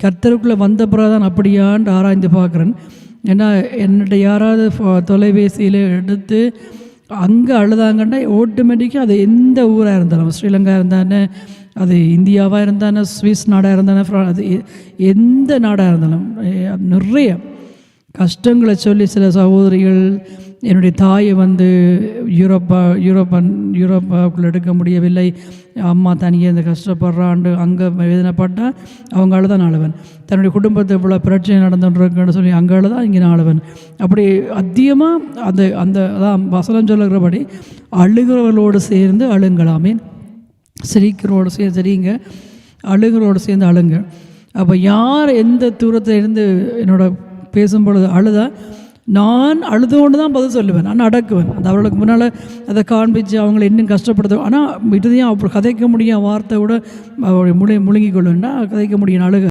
கர்த்தருக்குள்ளே வந்த பிறகு தான் அப்படியான்னு ஆராய்ந்து பார்க்குறேன். ஏன்னா என்னட்ட யாராவது தொலைபேசியில் எடுத்து அங்கே அழுதாங்கன்னா ஆட்டோமேட்டிக்காக அது எந்த ஊராக இருந்தாலும், ஸ்ரீலங்கா இருந்தானே, அது இந்தியாவாக இருந்தானே, ஸ்விஸ் நாடாக இருந்தானே, அது எந்த நாடாக இருந்தாலும் நிறைய கஷ்டங்களை சொல்லி சில சகோதரிகள் என்னுடைய தாயை யூரோப்பாவுக்குள்ளே எடுக்க முடியவில்லை, அம்மா தனியாக இந்த கஷ்டப்படுறாண்டு அங்கே வேதனைப்பட்டால் அவங்க அழுதான் அழுவன். தன்னுடைய குடும்பத்தை இவ்வளோ பிரச்சனை நடந்துட்டுருக்குன்னு சொல்லி அங்கே அழுதான் இங்கே அழுவன். அப்படி அதிகமாக அதான் வசனம் சொல்லுகிறபடி அழுகிறவர்களோடு சேர்ந்து அழுங்கலாமே, சிரிக்கிறோடு சேர்ந்து சரிங்க, அழுகிறோடு சேர்ந்து அழுங்க. அப்போ யார் எந்த தூரத்தில் இருந்து என்னோட பேசும்பொழுது அழுதா நான் அழுதோண்டு தான் பதில் சொல்லுவேன், நான் அடக்குவேன். அந்த அவர்களுக்கு முன்னால் அதை காண்பிச்சு அவங்களை இன்னும் கஷ்டப்படுத்துவேன். ஆனால் இறுதியாக அப்படி கதைக்க முடியும் வார்த்தை கூட முழுங்கி கொள்ளுன்னா கதைக்க முடியும் அழுக.